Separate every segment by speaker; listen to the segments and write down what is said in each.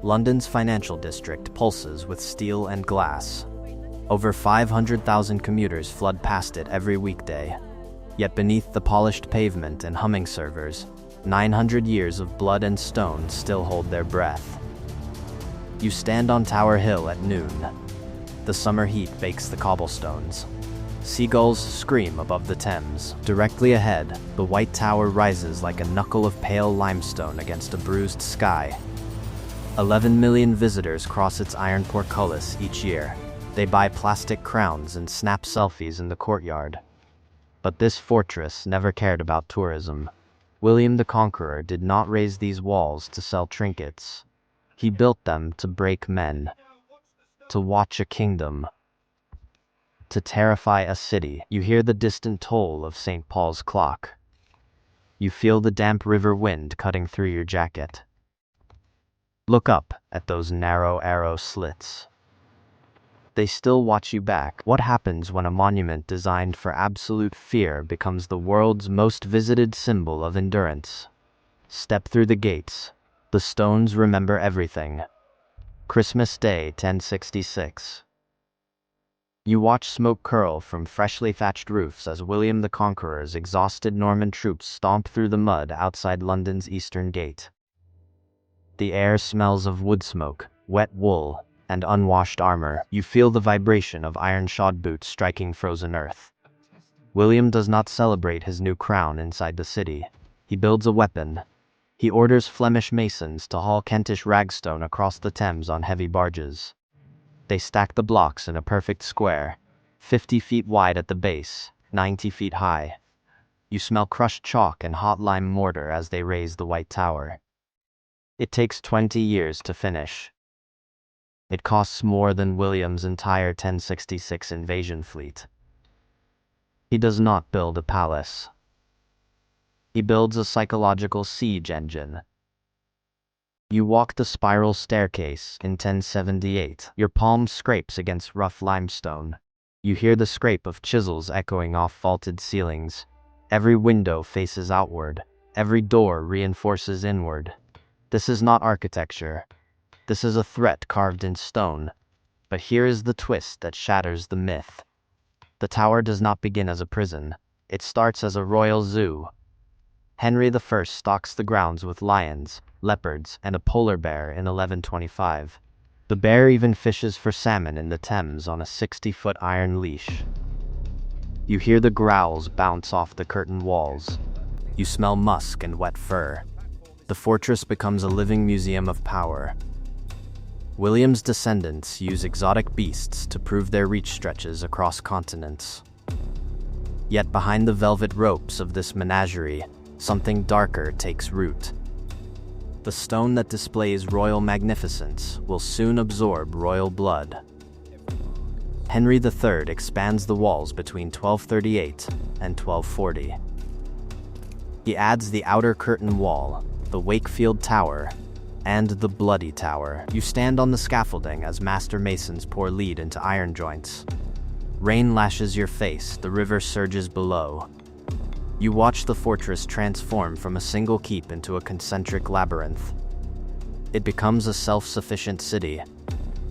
Speaker 1: London's financial district pulses with steel and glass. Over 500,000 commuters flood past it every weekday. Yet beneath the polished pavement and humming servers, 900 years of blood and stone still hold their breath. You stand on Tower Hill at noon. The summer heat bakes the cobblestones. Seagulls scream above the Thames. Directly ahead, the White Tower rises like a knuckle of pale limestone against a bruised sky. 11 million visitors cross its iron portcullis each year. They buy plastic crowns and snap selfies in the courtyard. But this fortress never cared about tourism. William the Conqueror did not raise these walls to sell trinkets. He built them to break men, to watch a kingdom, to terrify a city. You hear the distant toll of St. Paul's clock. You feel the damp river wind cutting through your jacket. Look up at those narrow arrow slits. They still watch you back. What happens when a monument designed for absolute fear becomes the world's most visited symbol of endurance? Step through the gates. The stones remember everything. Christmas Day, 1066. You watch smoke curl from freshly thatched roofs as William the Conqueror's exhausted Norman troops stomp through the mud outside London's eastern gate. The air smells of wood smoke, wet wool, and unwashed armor. You feel the vibration of iron-shod boots striking frozen earth. William does not celebrate his new crown inside the city. He builds a weapon. He orders Flemish masons to haul Kentish ragstone across the Thames on heavy barges. They stack the blocks in a perfect square, 50 feet wide at the base, 90 feet high. You smell crushed chalk and hot lime mortar as they raise the White Tower. It takes 20 years to finish. It costs more than William's entire 1066 invasion fleet. He does not build a palace. He builds a psychological siege engine. You walk the spiral staircase in 1078. Your palm scrapes against rough limestone. You hear the scrape of chisels echoing off vaulted ceilings. Every window faces outward. Every door reinforces inward. This is not architecture. This is a threat carved in stone. But here is the twist that shatters the myth. The tower does not begin as a prison. It starts as a royal zoo. Henry I stocks the grounds with lions, leopards, and a polar bear in 1125. The bear even fishes for salmon in the Thames on a 60-foot iron leash. You hear the growls bounce off the curtain walls. You smell musk and wet fur. The fortress becomes a living museum of power. William's descendants use exotic beasts to prove their reach stretches across continents. Yet behind the velvet ropes of this menagerie, something darker takes root. The stone that displays royal magnificence will soon absorb royal blood. Henry III expands the walls between 1238 and 1240. He adds the outer curtain wall, the Wakefield Tower, and the Bloody Tower. You stand on the scaffolding as master masons pour lead into iron joints. Rain lashes your face, the river surges below. You watch the fortress transform from a single keep into a concentric labyrinth. It becomes a self-sufficient city.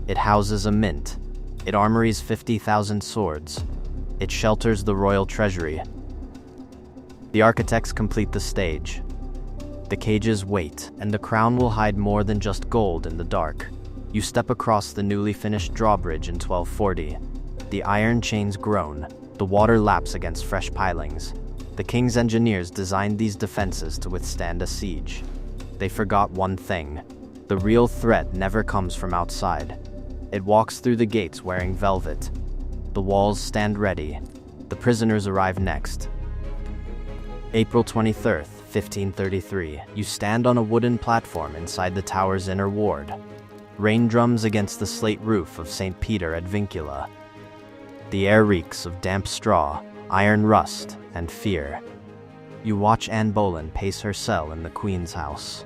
Speaker 1: It houses a mint. It armories 50,000 swords. It shelters the royal treasury. The architects complete the stage. The cages wait, and the crown will hide more than just gold in the dark. You step across the newly finished drawbridge in 1240. The iron chains groan. The water laps against fresh pilings. The king's engineers designed these defenses to withstand a siege. They forgot one thing. The real threat never comes from outside. It walks through the gates wearing velvet. The walls stand ready. The prisoners arrive next. April 23rd, 1533. You stand on a wooden platform inside the tower's inner ward. Rain drums against the slate roof of St. Peter ad Vincula. The air reeks of damp straw, iron rust, and fear. You watch Anne Boleyn pace her cell in the Queen's house.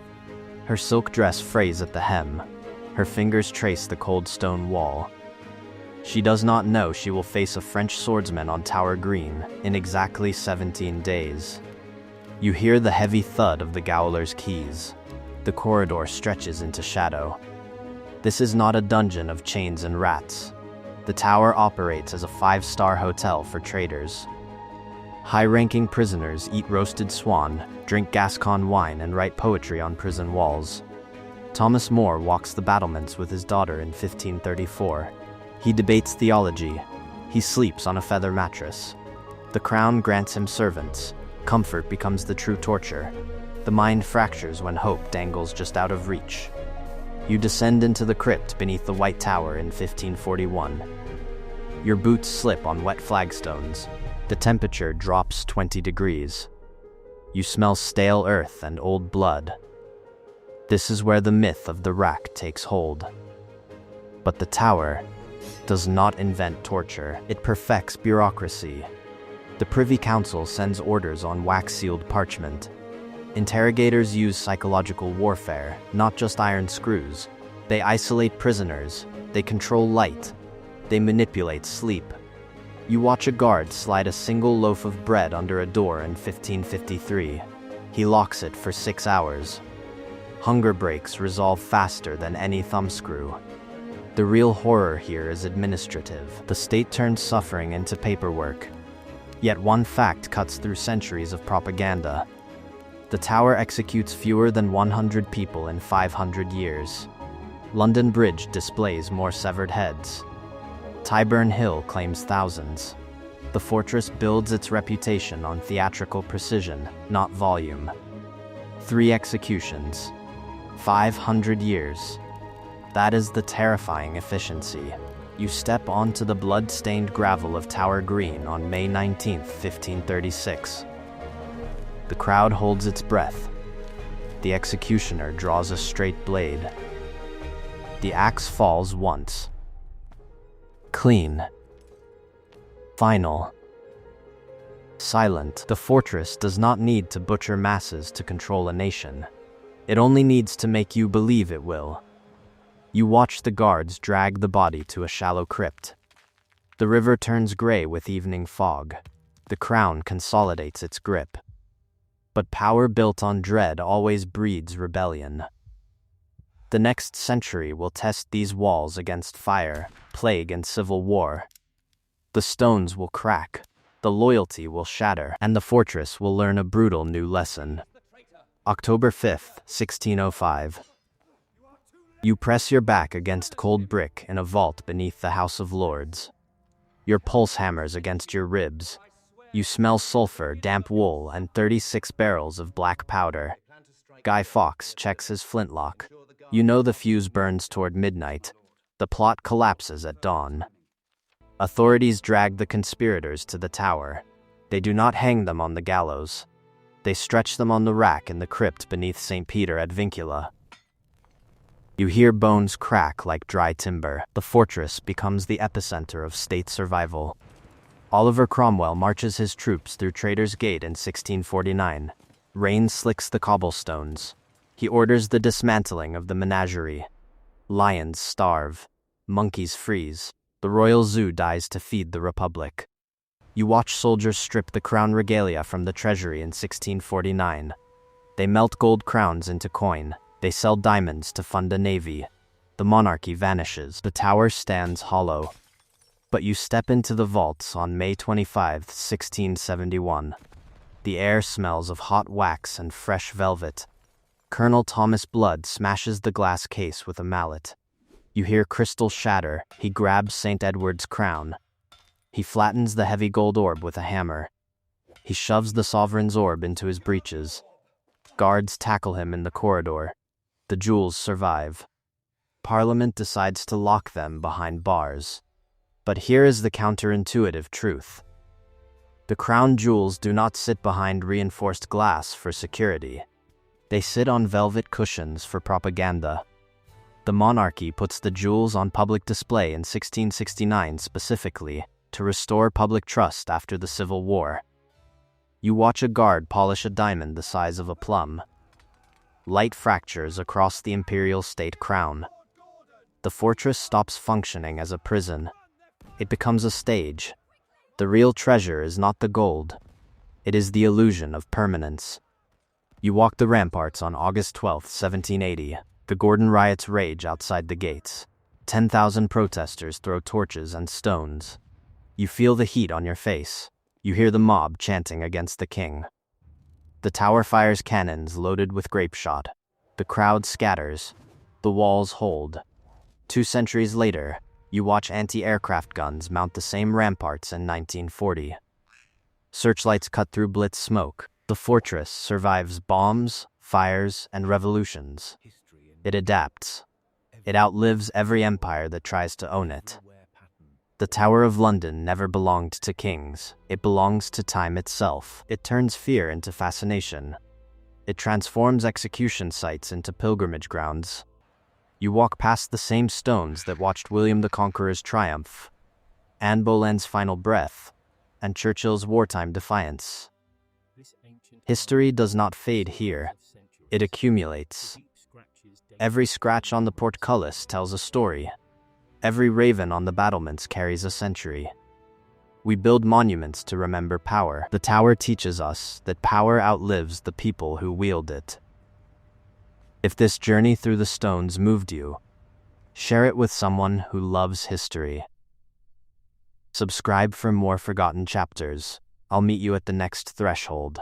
Speaker 1: Her silk dress frays at the hem. Her fingers trace the cold stone wall. She does not know she will face a French swordsman on Tower Green in exactly 17 days. You hear the heavy thud of the Gowler's keys. The corridor stretches into shadow. This is not a dungeon of chains and rats. The tower operates as a 5-star hotel for traders. High-ranking prisoners eat roasted swan, drink Gascon wine, and write poetry on prison walls. Thomas More walks the battlements with his daughter in 1534. He debates theology. He sleeps on a feather mattress. The crown grants him servants. Comfort becomes the true torture. The mind fractures when hope dangles just out of reach. You descend into the crypt beneath the White Tower in 1541. Your boots slip on wet flagstones. The temperature drops 20 degrees. You smell stale earth and old blood. This is where the myth of the rack takes hold. But the tower does not invent torture. It perfects bureaucracy. The Privy Council sends orders on wax-sealed parchment. Interrogators use psychological warfare, not just iron screws. They isolate prisoners. They control light. They manipulate sleep. You watch a guard slide a single loaf of bread under a door in 1553. He locks it for 6 hours. Hunger breaks resolve faster than any thumbscrew. The real horror here is administrative. The state turns suffering into paperwork. Yet one fact cuts through centuries of propaganda. The tower executes fewer than 100 people in 500 years. London Bridge displays more severed heads. Tyburn Hill claims thousands. The fortress builds its reputation on theatrical precision, not volume. 3 executions. 500 years. That is the terrifying efficiency. You step onto the blood-stained gravel of Tower Green on May 19, 1536. The crowd holds its breath. The executioner draws a straight blade. The axe falls once. Clean. Final. Silent. The fortress does not need to butcher masses to control a nation. It only needs to make you believe it will. You watch the guards drag the body to a shallow crypt. The river turns gray with evening fog. The crown consolidates its grip. But power built on dread always breeds rebellion. The next century will test these walls against fire, plague, and civil war. The stones will crack, the loyalty will shatter, and the fortress will learn a brutal new lesson. October 5th, 1605. You press your back against cold brick in a vault beneath the House of Lords. Your pulse hammers against your ribs. You smell sulfur, damp wool, and 36 barrels of black powder. Guy Fawkes checks his flintlock. You know the fuse burns toward midnight. The plot collapses at dawn. Authorities drag the conspirators to the tower. They do not hang them on the gallows. They stretch them on the rack in the crypt beneath St. Peter ad Vincula. You hear bones crack like dry timber. The fortress becomes the epicenter of state survival. Oliver Cromwell marches his troops through Traitor's Gate in 1649. Rain slicks the cobblestones. He orders the dismantling of the menagerie. Lions starve. Monkeys freeze. The royal zoo dies to feed the republic. You watch soldiers strip the crown regalia from the treasury in 1649. They melt gold crowns into coin. They sell diamonds to fund a navy. The monarchy vanishes. The tower stands hollow. But you step into the vaults on May 25, 1671. The air smells of hot wax and fresh velvet. Colonel Thomas Blood smashes the glass case with a mallet. You hear crystal shatter. He grabs St. Edward's crown. He flattens the heavy gold orb with a hammer. He shoves the sovereign's orb into his breeches. Guards tackle him in the corridor. The jewels survive. Parliament decides to lock them behind bars. But here is the counterintuitive truth. The crown jewels do not sit behind reinforced glass for security. They sit on velvet cushions for propaganda. The monarchy puts the jewels on public display in 1669 specifically to restore public trust after the Civil War. You watch a guard polish a diamond the size of a plum. Light fractures across the imperial state crown. The fortress stops functioning as a prison. It becomes a stage. The real treasure is not the gold. It is the illusion of permanence. You walk the ramparts on August 12, 1780. The Gordon riots rage outside the gates. 10,000 protesters throw torches and stones. You feel the heat on your face. You hear the mob chanting against the king. The tower fires cannons loaded with grape shot. The crowd scatters. The walls hold. 2 centuries later, you watch anti-aircraft guns mount the same ramparts in 1940. Searchlights cut through blitz smoke. The fortress survives bombs, fires, and revolutions. It adapts. It outlives every empire that tries to own it. The Tower of London never belonged to kings. It belongs to time itself. It turns fear into fascination. It transforms execution sites into pilgrimage grounds. You walk past the same stones that watched William the Conqueror's triumph, Anne Boleyn's final breath, and Churchill's wartime defiance. History does not fade here. It accumulates. Every scratch on the portcullis tells a story. Every raven on the battlements carries a century. We build monuments to remember power. The tower teaches us that power outlives the people who wield it. If this journey through the stones moved you, share it with someone who loves history. Subscribe for more forgotten chapters. I'll meet you at the next threshold.